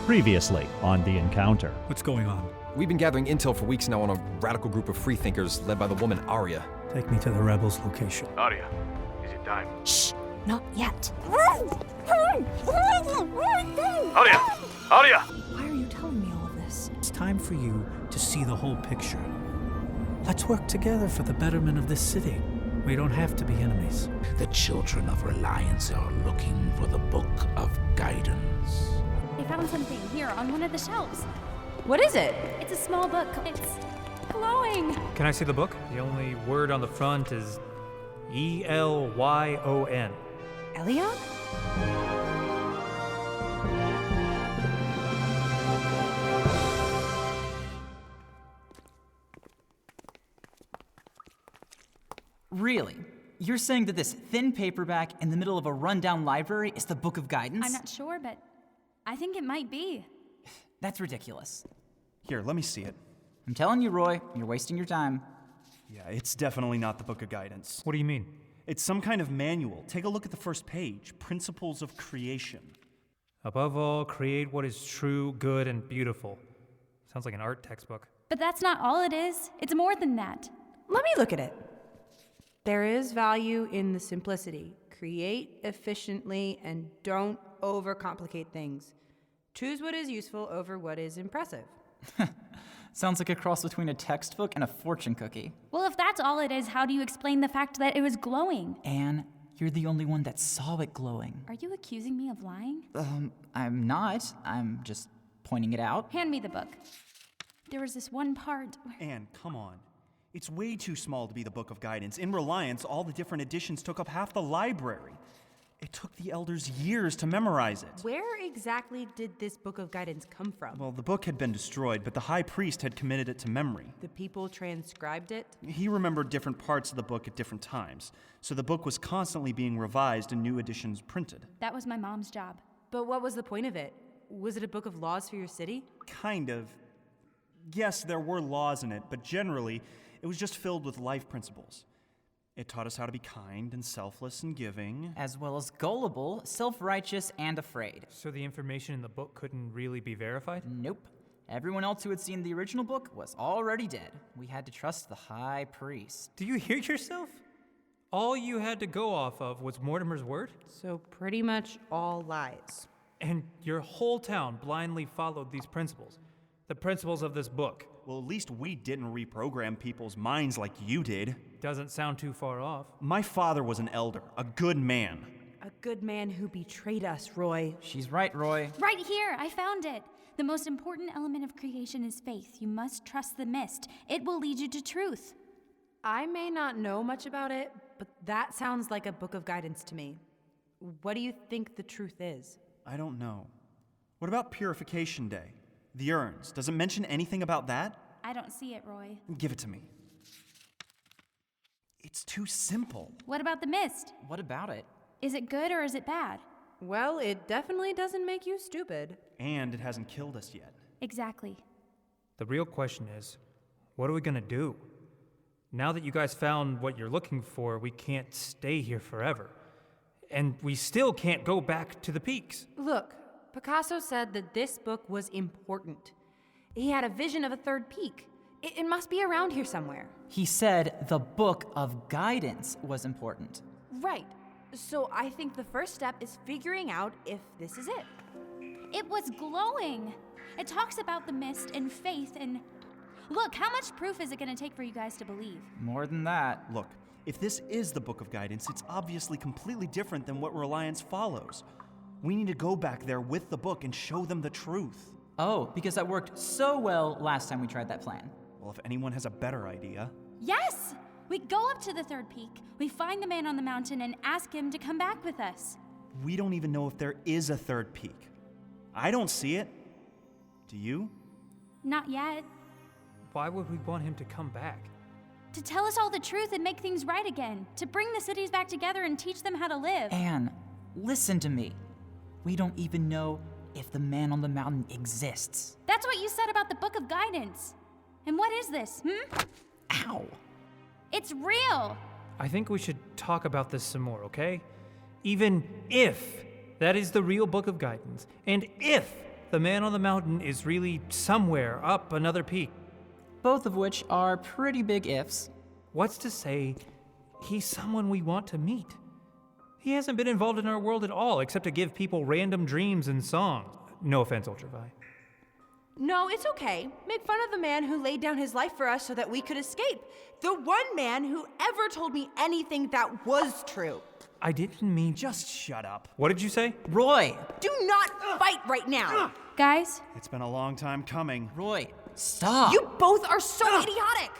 Previously on The Encounter. What's going on? We've been gathering intel for weeks now on a radical group of freethinkers led by the woman Arya. Take me to the rebels' location. Arya, is it time? Shh! Not yet. Arya! Arya! Why are you telling me all of this? It's time for you to see the whole picture. Let's work together for the betterment of this city. We don't have to be enemies. The children of Reliance are looking for the Book of Guidance. I found something here on one of the shelves. What is it? It's a small book. It's glowing. Can I see the book? The only word on the front is Elyon. Elyon? Really? You're saying that this thin paperback in the middle of a rundown library is the Book of Guidance? I'm not sure, but I think it might be. That's ridiculous. Here, let me see it. I'm telling you, Roy, you're wasting your time. Yeah, it's definitely not the Book of Guidance. What do you mean? It's some kind of manual. Take a look at the first page. Principles of Creation. Above all, create what is true, good, and beautiful. Sounds like an art textbook. But that's not all it is. It's more than that. Let me look at it. There is value in the simplicity. Create efficiently and don't overcomplicate things. Choose what is useful over what is impressive. Sounds like a cross between a textbook and a fortune cookie. Well, if that's all it is, how do you explain the fact that it was glowing? Anne, you're the only one that saw it glowing. Are you accusing me of lying? I'm not. I'm just pointing it out. Hand me the book. There was this one part where... Anne, come on. It's way too small to be the Book of Guidance. In Reliance, all the different editions took up half the library. It took the elders years to memorize it. Where exactly did this Book of Guidance come from? Well, the book had been destroyed, but the high priest had committed it to memory. The people transcribed it? He remembered different parts of the book at different times, so the book was constantly being revised and new editions printed. That was my mom's job. But what was the point of it? Was it a book of laws for your city? Kind of. Yes, there were laws in it, but generally, it was just filled with life principles. It taught us how to be kind and selfless and giving. As well as gullible, self-righteous, and afraid. So the information in the book couldn't really be verified? Nope. Everyone else who had seen the original book was already dead. We had to trust the high priest. Do you hear yourself? All you had to go off of was Mortimer's word? So pretty much all lies. And your whole town blindly followed these principles. The principles of this book. Well, at least we didn't reprogram people's minds like you did. Doesn't sound too far off. My father was an elder, a good man. A good man who betrayed us, Roy. She's right, Roy. Right here, I found it. The most important element of creation is faith. You must trust the mist. It will lead you to truth. I may not know much about it, but that sounds like a Book of Guidance to me. What do you think the truth is? I don't know. What about Purification Day? The urns. Does it mention anything about that? I don't see it, Roy. Give it to me. It's too simple. What about the mist? What about it? Is it good or is it bad? Well, it definitely doesn't make you stupid. And it hasn't killed us yet. Exactly. The real question is, what are we gonna do? Now that you guys found what you're looking for, we can't stay here forever. And we still can't go back to the peaks. Look, Picasso said that this book was important. He had a vision of a third peak. It must be around here somewhere. He said the Book of Guidance was important. Right. So I think the first step is figuring out if this is it. It was glowing. It talks about the mist and faith and... Look, how much proof is it going to take for you guys to believe? More than that. Look, if this is the Book of Guidance, it's obviously completely different than what Reliance follows. We need to go back there with the book and show them the truth. Oh, because that worked so well last time we tried that plan. Well, if anyone has a better idea. Yes! We go up to the third peak, we find the man on the mountain and ask him to come back with us. We don't even know if there is a third peak. I don't see it. Do you? Not yet. Why would we want him to come back? To tell us all the truth and make things right again. To bring the cities back together and teach them how to live. Anne, listen to me. We don't even know if the man on the mountain exists. That's what you said about the Book of Guidance. And what is this, Ow! It's real! I think we should talk about this some more, okay? Even if that is the real Book of Guidance, and if the man on the mountain is really somewhere up another peak. Both of which are pretty big ifs. What's to say he's someone we want to meet? He hasn't been involved in our world at all, except to give people random dreams and songs. No offense, Ultravi. No, it's okay. Make fun of the man who laid down his life for us so that we could escape. The one man who ever told me anything that was true. I didn't mean... Just shut up. What did you say? Roy! Do not fight right now. Guys, It's been a long time coming. Roy, stop! You both are so idiotic.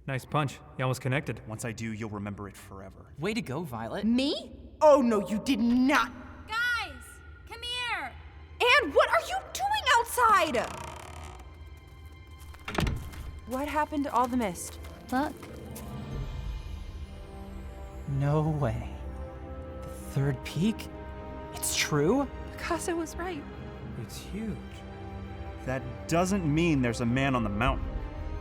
Nice punch. You almost connected. Once I do, you'll remember it forever. Way to go, Violet. Me? Oh, no, you did not. guys, come here. And what are you doing outside? What happened to all the mist? Look, No way. The third peak? It's true? Picasso was right. It's huge. That doesn't mean there's a man on the mountain.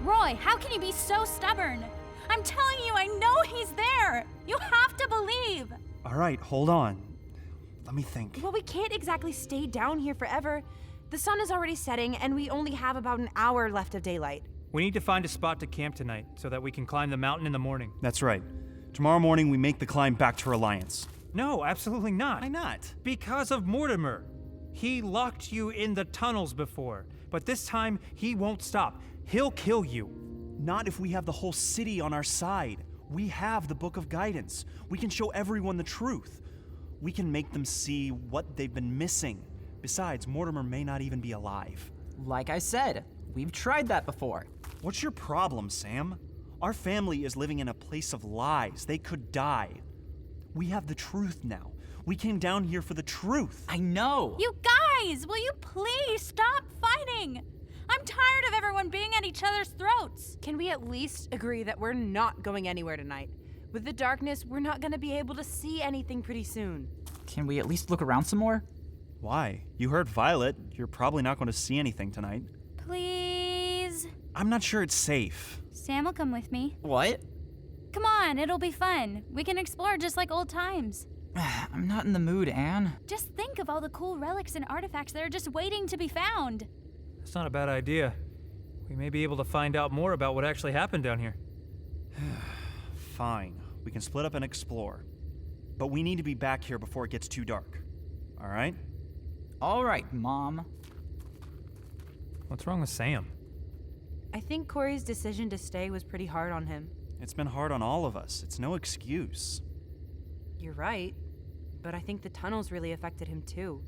Roy, how can you be so stubborn? I'm telling you, I know he's there. You have to believe. All right, hold on. Let me think. Well, we can't exactly stay down here forever. The sun is already setting, and we only have about an hour left of daylight. We need to find a spot to camp tonight so that we can climb the mountain in the morning. That's right. Tomorrow morning, we make the climb back to Reliance. No, absolutely not. Why not? Because of Mortimer. He locked you in the tunnels before, but this time he won't stop. He'll kill you. Not if we have the whole city on our side. We have the Book of Guidance. We can show everyone the truth. We can make them see what they've been missing. Besides, Mortimer may not even be alive. Like I said, we've tried that before. What's your problem, Sam? Our family is living in a place of lies. They could die. We have the truth now. We came down here for the truth. I know! You guys, will you please stop fighting? I'm tired of everyone being at each other's throats. Can we at least agree that we're not going anywhere tonight? With the darkness, we're not going to be able to see anything pretty soon. Can we at least look around some more? Why? You heard Violet. You're probably not going to see anything tonight. Please? I'm not sure it's safe. Sam will come with me. What? Come on, it'll be fun. We can explore just like old times. I'm not in the mood, Anne. Just think of all the cool relics and artifacts that are just waiting to be found. That's not a bad idea. We may be able to find out more about what actually happened down here. Fine. We can split up and explore. But we need to be back here before it gets too dark. All right? All right, Mom. What's wrong with Sam? I think Corey's decision to stay was pretty hard on him. It's been hard on all of us. It's no excuse. You're right, but I think the tunnels really affected him too.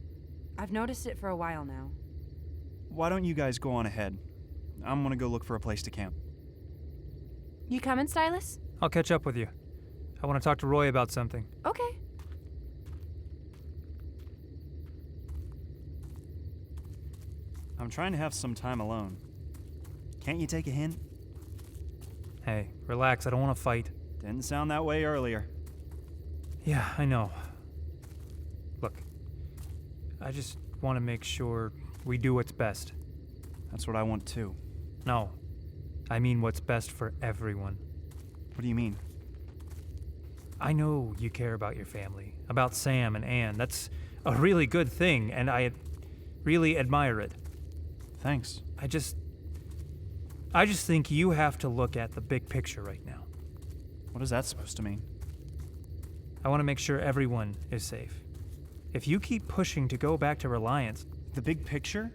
I've noticed it for a while now. Why don't you guys go on ahead? I'm gonna go look for a place to camp. You coming, Stylus? I'll catch up with you. I want to talk to Roy about something. Okay. I'm trying to have some time alone. Can't you take a hint? Hey, relax. I don't want to fight. Didn't sound that way earlier. Yeah, I know. Look, I just want to make sure we do what's best. That's what I want too. No, I mean what's best for everyone. What do you mean? I know you care about your family, about Sam and Anne. That's a really good thing, and I really admire it. Thanks. I just think you have to look at the big picture right now. What is that supposed to mean? I want to make sure everyone is safe. If you keep pushing to go back to Reliance... The big picture?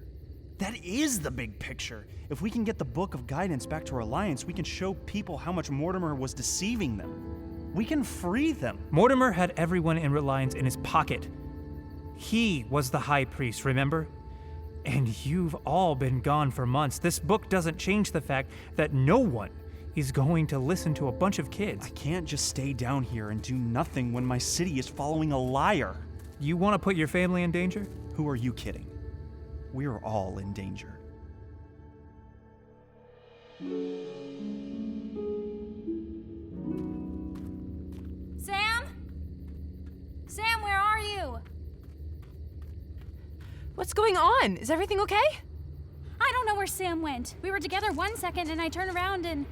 That is the big picture. If we can get the Book of Guidance back to Reliance, we can show people how much Mortimer was deceiving them. We can free them. Mortimer had everyone in Reliance in his pocket. He was the high priest, remember? And you've all been gone for months. This book doesn't change the fact that no one is going to listen to a bunch of kids. I can't just stay down here and do nothing when my city is following a liar. You want to put your family in danger? Who are you kidding? We're all in danger. Sam? Sam, where are you? What's going on? Is everything okay? I don't know where Sam went. We were together 1 second and I turned around and...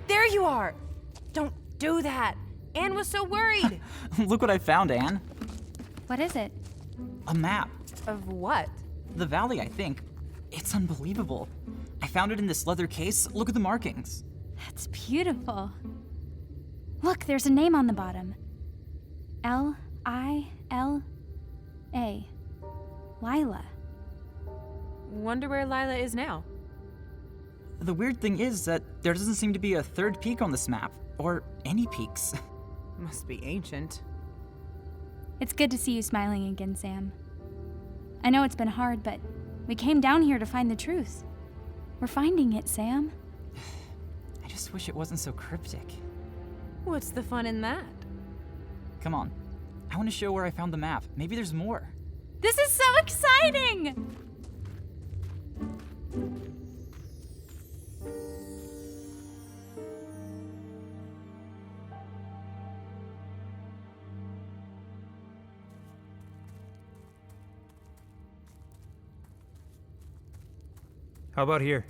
There you are! Don't do that! Anne was so worried! Look what I found, Anne. What is it? A map. Of what? The valley, I think. It's unbelievable. I found it in this leather case. Look at the markings. That's beautiful. Look, there's a name on the bottom. L-I-L-A. Lila. Wonder where Lila is now. The weird thing is that there doesn't seem to be a third peak on this map, or any peaks. Must be ancient. It's good to see you smiling again, Sam. I know it's been hard, but we came down here to find the truth. We're finding it, Sam. I just wish it wasn't so cryptic. What's the fun in that? Come on. I want to show where I found the map. Maybe there's more. This is so exciting! How about here?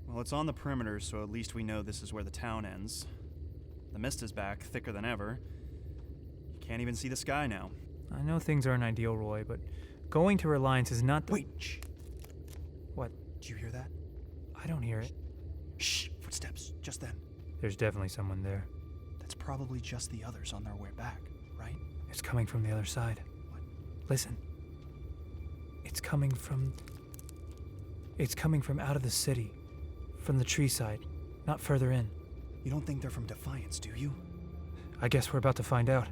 Well, it's on the perimeter, so at least we know this is where the town ends. The mist is back, thicker than ever. You can't even see the sky now. I know things aren't ideal, Roy, but going to Reliance is not the— Wait, shh. What? Did you hear that? I don't hear it. Shh, footsteps, just then. There's definitely someone there. That's probably just the others on their way back, right? It's coming from the other side. What? Listen. It's coming from out of the city. From the tree side, not further in. You don't think they're from Defiance, do you? I guess we're about to find out.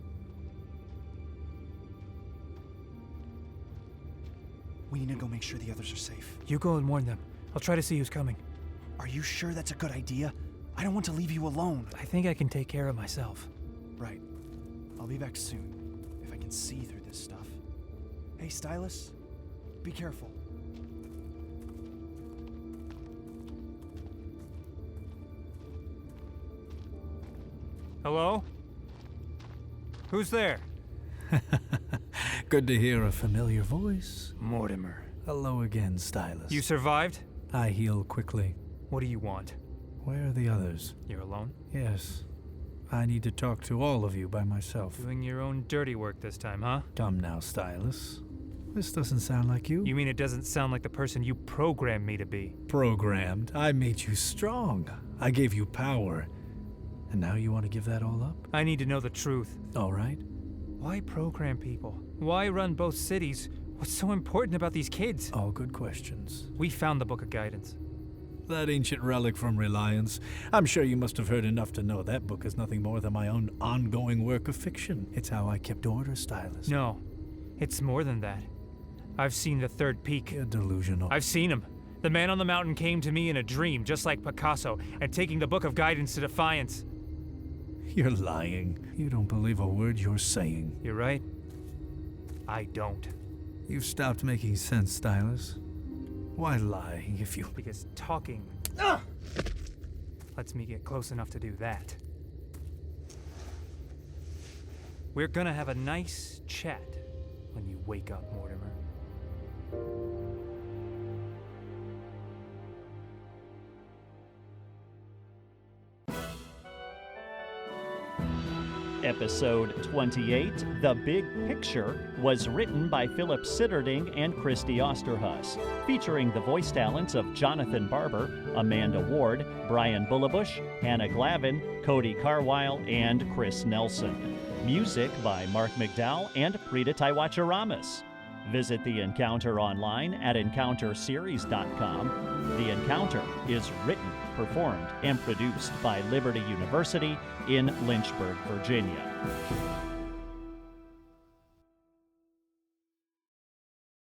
We need to go make sure the others are safe. You go and warn them. I'll try to see who's coming. Are you sure that's a good idea? I don't want to leave you alone. I think I can take care of myself. Right. I'll be back soon, if I can see through this stuff. Hey, Stylus, be careful. Hello? Who's there? Good to hear a familiar voice. Mortimer. Hello again, Stylus. You survived? I heal quickly. What do you want? Where are the others? You're alone? Yes. I need to talk to all of you by myself. Doing your own dirty work this time, huh? Come now, Stylus. This doesn't sound like you. You mean it doesn't sound like the person you programmed me to be? Programmed? I made you strong. I gave you power. And now you want to give that all up? I need to know the truth. All right. Why program people? Why run both cities? What's so important about these kids? All good questions. We found the Book of Guidance. That ancient relic from Reliance. I'm sure you must have heard enough to know that book is nothing more than my own ongoing work of fiction. It's how I kept order, Stylus. No, it's more than that. I've seen the third peak. You're delusional. I've seen him. The man on the mountain came to me in a dream, just like Picasso, and taking the Book of Guidance to Defiance. You're lying. You don't believe a word you're saying. You're right. I don't. You've stopped making sense, Stylus. Why lie if you... Because talking lets me get close enough to do that. We're gonna have a nice chat when you wake up, Mortimer. Episode 28, The Big Picture, was written by Philip Sitterding and Christy Osterhus, featuring the voice talents of Jonathan Barber, Amanda Ward, Brian Bullabush, Hannah Glavin, Cody Carwile, and Chris Nelson. Music by Mark McDowell and Prita Taiwacharamas. Visit The Encounter online at encounterseries.com. The Encounter is written, performed, and produced by Liberty University in Lynchburg, Virginia.